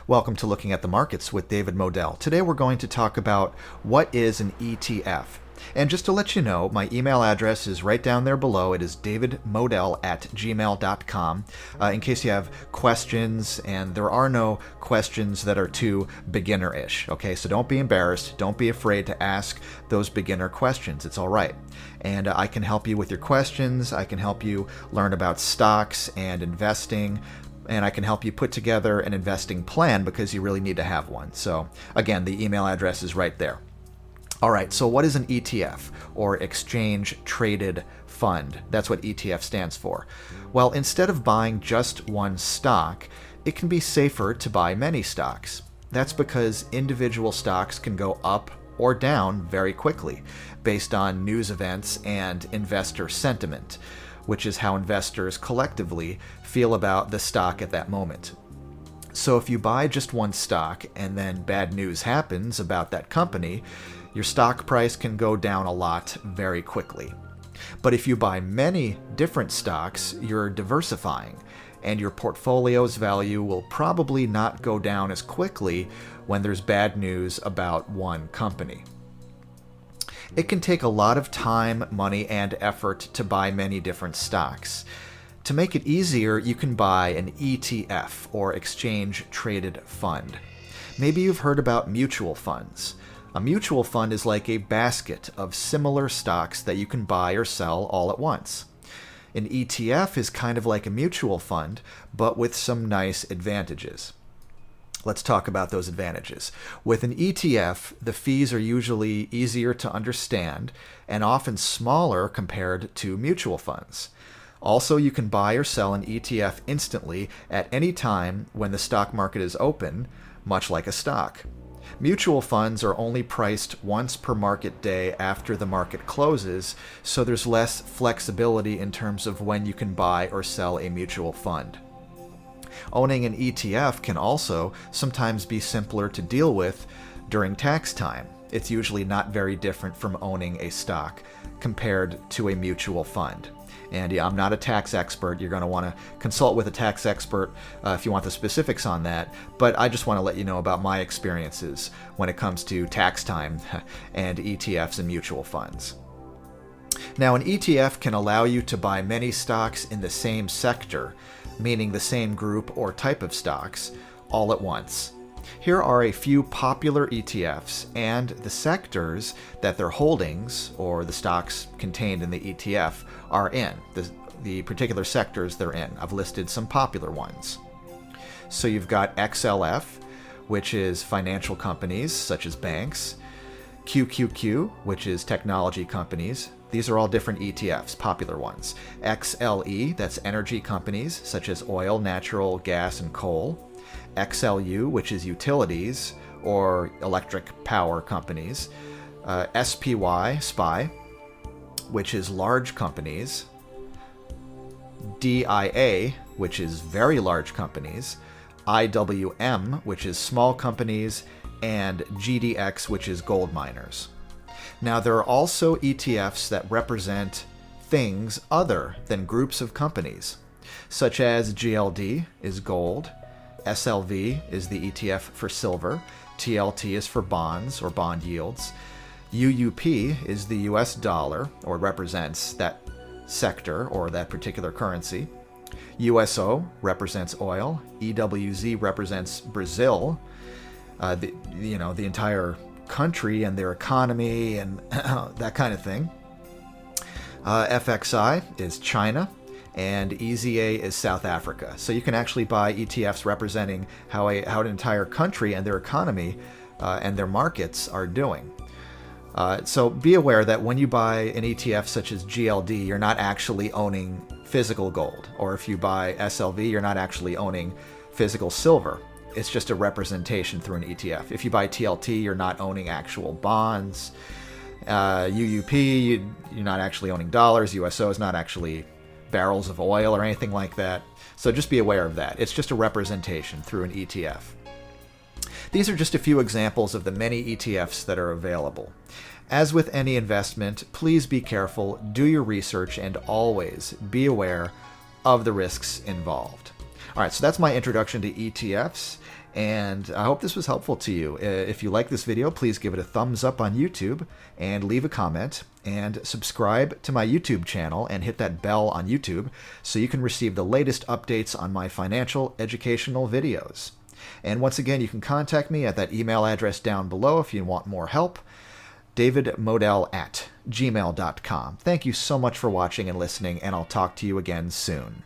Welcome to Looking at the Markets with David Modell. Today we're going to talk about what is an ETF. And just to let you know, my email address is right down there below. It is davidmodell@gmail.com. In case you have questions, and there are no questions that are too beginner-ish. Okay, so don't be embarrassed. Don't be afraid to ask those beginner questions. It's all right. And I can help you with your questions. I can help you learn about stocks and investing. And I can help you put together an investing plan because you really need to have one. So again, the email address is right there. All right, so what is an ETF, or Exchange Traded Fund? That's what ETF stands for. Well, instead of buying just one stock, it can be safer to buy many stocks. That's because individual stocks can go up or down very quickly based on news events and investor sentiment, which is how investors collectively feel about the stock at that moment. So if you buy just one stock and then bad news happens about that company, your stock price can go down a lot very quickly. But if you buy many different stocks, you're diversifying, and your portfolio's value will probably not go down as quickly when there's bad news about one company. It can take a lot of time, money, and effort to buy many different stocks. To make it easier, you can buy an ETF, or Exchange Traded Fund. Maybe you've heard about mutual funds. A mutual fund is like a basket of similar stocks that you can buy or sell all at once. An ETF is kind of like a mutual fund, but with some nice advantages. Let's talk about those advantages. With an ETF, the fees are usually easier to understand and often smaller compared to mutual funds. Also, you can buy or sell an ETF instantly at any time when the stock market is open, much like a stock. Mutual funds are only priced once per market day after the market closes, so there's less flexibility in terms of when you can buy or sell a mutual fund. Owning an ETF can also sometimes be simpler to deal with during tax time. It's usually not very different from owning a stock compared to a mutual fund. And yeah, I'm not a tax expert. You're going to want to consult with a tax expert if you want the specifics on that. But I just want to let you know about my experiences when it comes to tax time and ETFs and mutual funds. Now, an ETF can allow you to buy many stocks in the same sector, meaning the same group or type of stocks, all at once. Here are a few popular ETFs and the sectors that their holdings, or the stocks contained in the ETF, are in, the particular sectors they're in. I've listed some popular ones. So you've got XLF, which is financial companies such as banks, QQQ, which is technology companies. These are all different ETFs, popular ones. XLE, that's energy companies such as oil, natural gas, and coal. XLU, which is utilities or electric power companies. SPY, SPY, which is large companies. DIA, which is very large companies. IWM, which is small companies. And GDX, which is gold miners. Now, there are also ETFs that represent things other than groups of companies, such as GLD is gold, SLV is the ETF for silver, TLT is for bonds or bond yields, UUP is the US dollar, or represents that sector or that particular currency, USO represents oil, EWZ represents Brazil, the entire country and their economy and that kind of thing. FXI is China, and EZA is South Africa. So you can actually buy ETFs representing how an entire country and their economy and their markets are doing. So be aware that when you buy an ETF such as GLD, you're not actually owning physical gold. Or if you buy SLV, you're not actually owning physical silver. It's just a representation through an ETF. If you buy TLT, you're not owning actual bonds. UUP, you're not actually owning dollars. USO is not actually barrels of oil or anything like that. So just be aware of that. It's just a representation through an ETF. These are just a few examples of the many ETFs that are available. As with any investment, please be careful, do your research, and always be aware of the risks involved. All right, so that's my introduction to ETFs. And I hope this was helpful to you. If you like this video, please give it a thumbs up on YouTube and leave a comment, and subscribe to my YouTube channel and hit that bell on YouTube so you can receive the latest updates on my financial educational videos. And once again, you can contact me at that email address down below if you want more help, davidmodell@gmail.com. Thank you so much for watching and listening, and I'll talk to you again soon.